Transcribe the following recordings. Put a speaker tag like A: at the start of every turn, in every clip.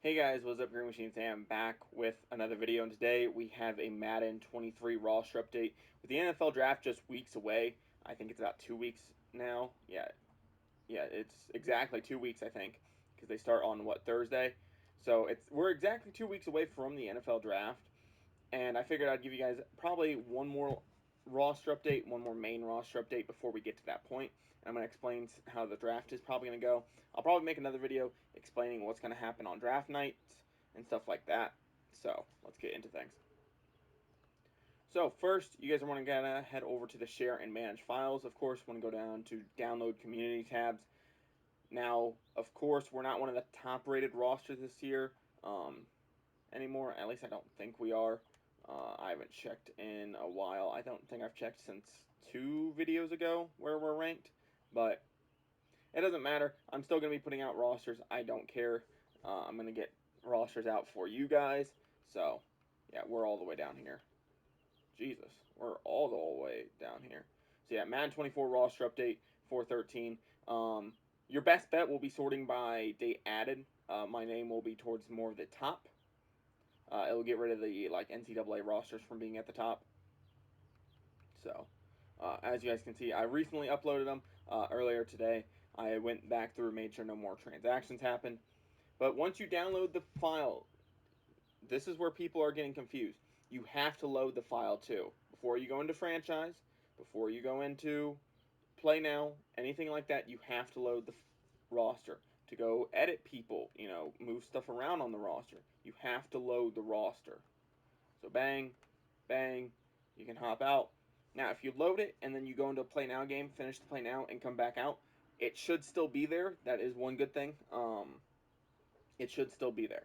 A: Hey guys, what's up? Green Machine Sam back with another video, and today we have a Madden 23 roster update. With the NFL draft just weeks away, I think it's about 2 weeks now. Yeah, it's exactly 2 weeks, I think, because they start on Thursday. So we're exactly 2 weeks away from the NFL draft, and I figured I'd give you guys probably one more roster update, one more main roster update before we get to that point. And I'm going to explain how the draft is probably going to go. I'll probably make another video explaining what's going to happen on draft night and stuff like that. So let's get into things. So first, you guys are want to head over to the share and manage files. Of course, want to go down to download community tabs. Now, of course, we're not one of the top rated rosters this year anymore. At least I don't think we are. I haven't checked in a while. I don't think I've checked since 2 videos ago where we're ranked, but it doesn't matter. I'm still going to be putting out rosters. I don't care. I'm going to get rosters out for you guys. So, yeah, we're all the way down here. Jesus, we're all the way down here. So, yeah, Madden 24 roster update 413. Your best bet will be sorting by date added. My name will be towards more of the top. It'll get rid of the NCAA rosters from being at the top. So, as you guys can see, I recently uploaded them earlier today. I went back through, made sure no more transactions happened. But once you download the file, this is where people are getting confused. You have to load the file too. Before you go into franchise, before you go into play now, anything like that, you have to load the roster. To go edit people, move stuff around on the roster, you have to load the roster. So bang, bang, you can hop out. Now, if you load it and then you go into a play now game, finish the play now, and come back out, it should still be there. That is one good thing. It should still be there.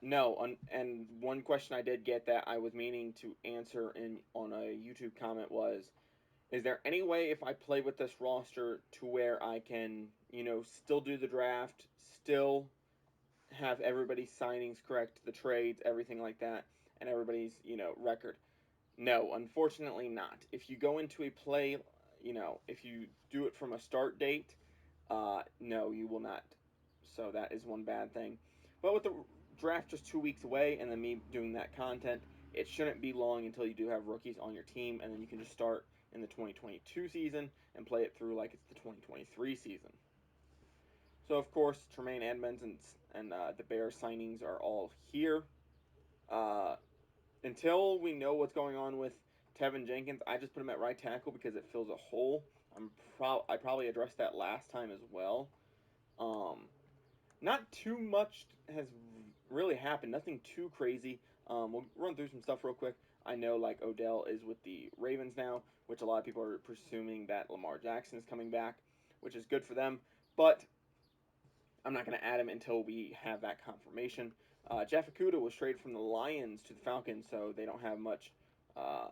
A: No, and one question I did get that I was meaning to answer on a YouTube comment was, is there any way if I play with this roster to where I can, still do the draft, still have everybody's signings correct, the trades, everything like that, and everybody's, record? No, unfortunately not. If you go into a play, if you do it from a start date, no, you will not. So that is one bad thing. But with the draft just 2 weeks away and then me doing that content, it shouldn't be long until you do have rookies on your team, and then you can just start in the 2022 season and play it through like it's the 2023 season. So, of course, Tremaine Edmonds and the Bears signings are all here. Uh, until we know what's going on with Tevin Jenkins, I just put him at right tackle because it fills a hole. I probably addressed that last time as well. Not too much has really happened. Nothing too crazy. We'll run through some stuff real quick. I know like Odell is with the Ravens now, which a lot of people are presuming that Lamar Jackson is coming back, which is good for them. But I'm not going to add him until we have that confirmation. Jeff Okudah was traded from the Lions to the Falcons, so they don't have much uh,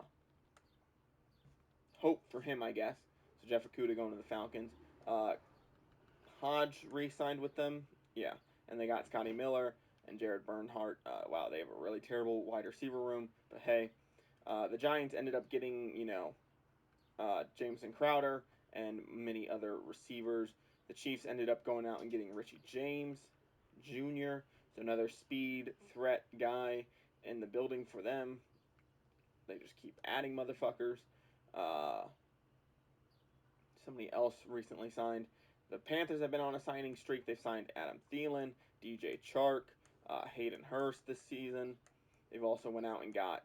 A: hope for him, I guess. So Jeff Okudah going to the Falcons. Hodge re-signed with them, yeah, and they got Scotty Miller and Jared Bernhardt. Wow, they have a really terrible wide receiver room, but hey, the Giants ended up getting Jameson Crowder and many other receivers. The Chiefs ended up going out and getting Richie James Jr., so another speed threat guy in the building for them. They just keep adding motherfuckers. Uh, Somebody else recently signed. The Panthers have been on a signing streak. They've signed Adam Thielen, DJ Chark, Hayden Hurst this season. They've also went out and got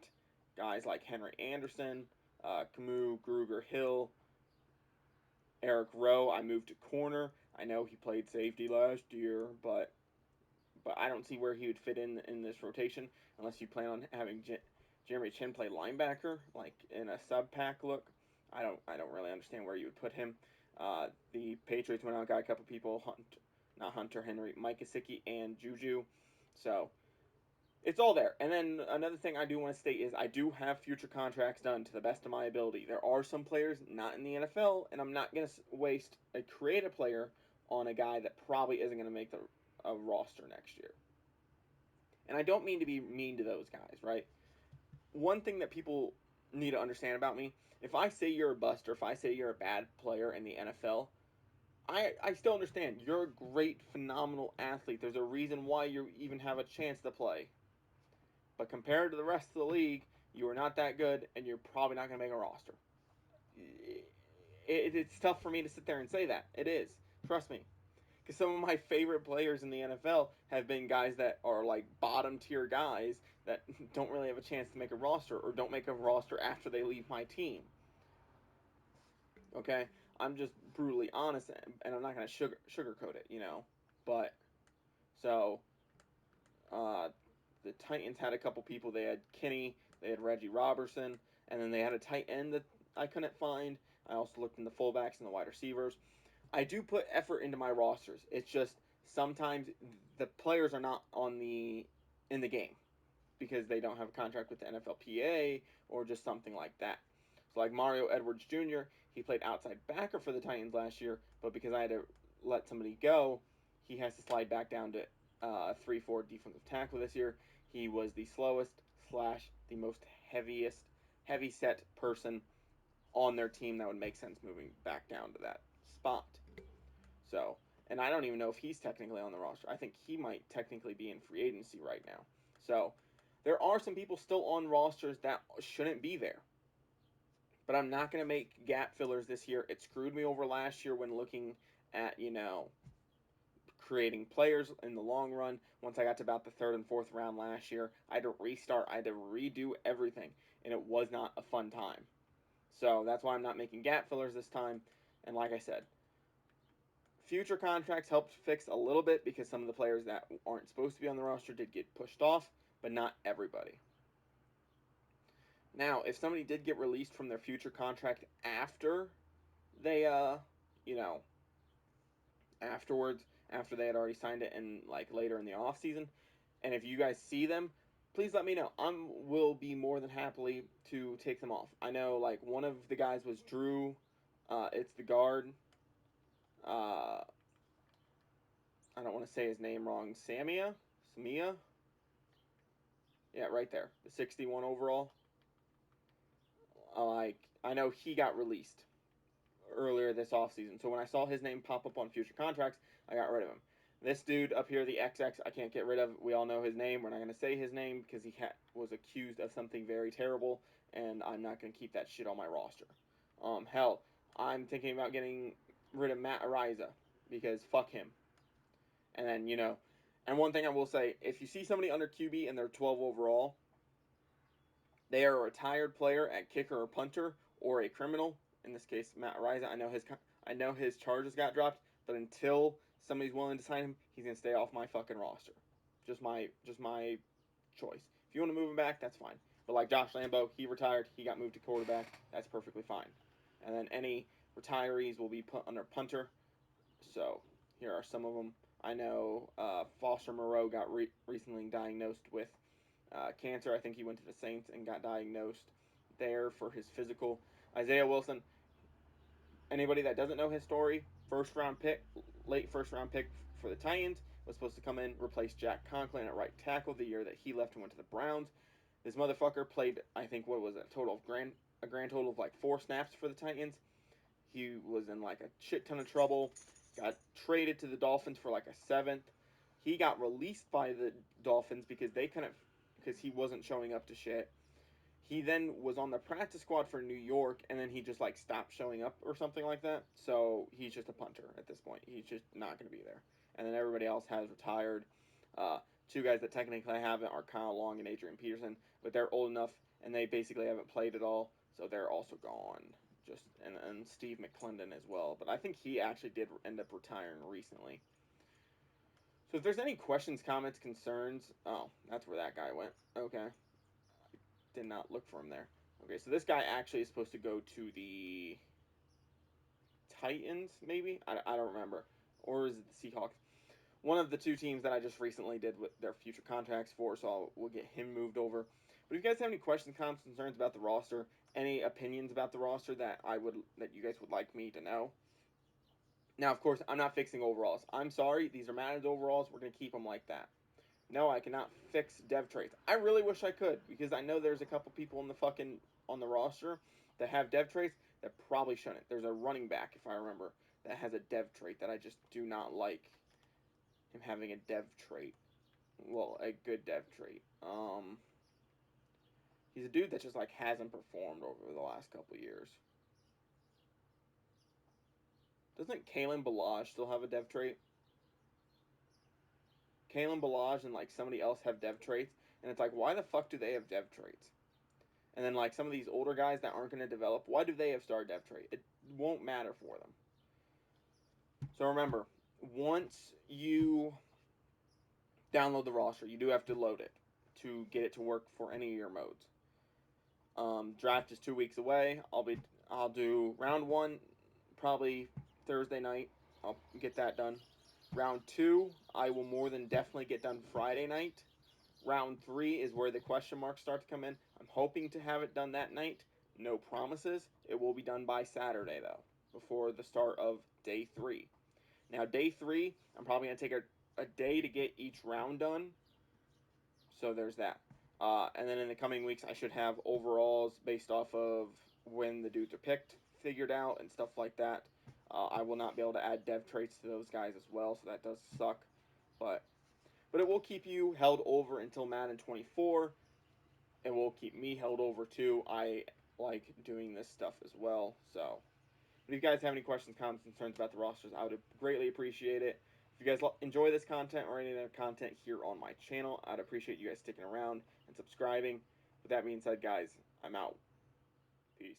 A: guys like Henry Anderson, Camus, Gruger Hill, Eric Rowe. I moved to corner. I know he played safety last year, but I don't see where he would fit in this rotation unless you plan on having Jeremy Chin play linebacker, like in a sub pack look. I don't really understand where you would put him. The Patriots went out and got a couple people, not Hunter Henry, Mike Gesicki, and Juju. So it's all there. And then another thing I do want to state is I do have future contracts done to the best of my ability. There are some players not in the NFL, and I'm not going to waste a creative player on a guy that probably isn't going to make a roster next year. And I don't mean to be mean to those guys, right? One thing that people need to understand about me, if I say you're a bust or if I say you're a bad player in the NFL, I still understand. You're a great, phenomenal athlete. There's a reason why you even have a chance to play. But compared to the rest of the league, you are not that good, and you're probably not going to make a roster. It's tough for me to sit there and say that. It is. Trust me. Because some of my favorite players in the NFL have been guys that are like bottom tier guys that don't really have a chance to make a roster or don't make a roster after they leave my team. Okay? I'm just brutally honest, and I'm not going to sugarcoat it, you know? But, so, uh, the Titans had a couple people. They had Kenny, they had Reggie Robertson, and then they had a tight end that I couldn't find. I also looked in the fullbacks and the wide receivers. I do put effort into my rosters. It's just sometimes the players are not on the in the game because they don't have a contract with the NFLPA or just something like that. So like Mario Edwards Jr., he played outside backer for the Titans last year, but because I had to let somebody go, he has to slide back down to 3-4 defensive tackle this year. He was the slowest slash the most heavy set person on their team that would make sense moving back down to that spot. So, and I don't even know if he's technically on the roster. I think he might technically be in free agency right now. So, there are some people still on rosters that shouldn't be there. But I'm not going to make gap fillers this year. It screwed me over last year when looking at, creating players in the long run. Once I got to about the third and fourth round last year, I had to restart. I had to redo everything. And it was not a fun time. So that's why I'm not making gap fillers this time. And like I said, future contracts helped fix a little bit because some of the players that aren't supposed to be on the roster did get pushed off, but not everybody. Now, if somebody did get released from their future contract after they, you know, afterwards, after they had already signed it and like later in the off season, and if you guys see them, please let me know. I will be more than happily to take them off. I know like one of the guys was Drew. It's the guard. Uh, I don't want to say his name wrong. Samia. Yeah, right there. The 61 overall. Like I know he got released earlier this offseason. So when I saw his name pop up on future contracts, I got rid of him. This dude up here, the XX, I can't get rid of. We all know his name. We're not going to say his name because he was accused of something very terrible, and I'm not going to keep that shit on my roster. Hell, I'm thinking about getting rid of Matt Ariza because fuck him. And then, and one thing I will say, if you see somebody under QB and they're 12 overall, they are a retired player at kicker or punter or a criminal. In this case, Matt Ariza. I know his charges got dropped, but until somebody's willing to sign him, he's gonna stay off my fucking roster. Just my choice. If you want to move him back, that's fine. But like Josh Lambo, he retired. He got moved to quarterback. That's perfectly fine. And then any retirees will be put under punter. So here are some of them. I know Foster Moreau got recently diagnosed with cancer. I think he went to the Saints and got diagnosed there for his physical. Isaiah Wilson, anybody that doesn't know his story, late first round pick for the Titans, was supposed to come in, replace Jack Conklin at right tackle the year that he left and went to the Browns. This motherfucker played, I think, what was it, a grand total of like 4 snaps for the Titans. He was in like a shit ton of trouble. Got traded to the Dolphins for like a 7th. He got released by the Dolphins because he wasn't showing up to shit. He then was on the practice squad for New York, and then he just like stopped showing up or something like that. So he's just a punter at this point. He's just not going to be there. And then everybody else has retired. Uh, 2 guys that technically haven't are Kyle Long and Adrian Peterson, but they're old enough and they basically haven't played at all, so they're also gone. And Steve McClendon as well, but I think he actually did end up retiring recently. So if there's any questions, comments, concerns, oh, that's where that guy went. Okay, did not look for him there. Okay, so this guy actually is supposed to go to the Titans, maybe? I don't remember. Or is it the Seahawks? One of the 2 teams that I just recently did with their future contracts for, so we'll get him moved over. But if you guys have any questions, comments, concerns about the roster, any opinions about the roster that you guys would like me to know. Now, of course, I'm not fixing overalls. I'm sorry, these are Maddens overalls. We're going to keep them like that. No, I cannot fix dev traits. I really wish I could, because I know there's a couple people on the roster that have dev traits that probably shouldn't. There's a running back, if I remember, that has a dev trait that I just do not like him having a dev trait. Well, a good dev trait. He's a dude that just like hasn't performed over the last couple years. Doesn't Kalen Balaj still have a dev trait? Kalen Balaj and like somebody else have dev traits, and it's like, why the fuck do they have dev traits? And then like some of these older guys that aren't going to develop, why do they have star dev trait? It won't matter for them. So remember, once you download the roster, you do have to load it to get it to work for any of your modes. Draft is 2 weeks away. I'll do round 1 probably Thursday night. I'll get that done. Round 2 I will more than definitely get done Friday night. Round 3 is where the question marks start to come in. I'm hoping to have it done that night. No promises. It will be done by Saturday though, before the start of day 3. Now day 3, I'm probably gonna take a day to get each round done. So there's that. And then in the coming weeks, I should have overalls based off of when the dudes are picked figured out and stuff like that. I will not be able to add dev traits to those guys as well, so that does suck. But it will keep you held over until Madden 24. It will keep me held over too. I like doing this stuff as well. So, if you guys have any questions, comments, concerns about the rosters, I would greatly appreciate it. If you guys enjoy this content or any other content here on my channel, I'd appreciate you guys sticking around and subscribing. With that being said, guys, I'm out. Peace.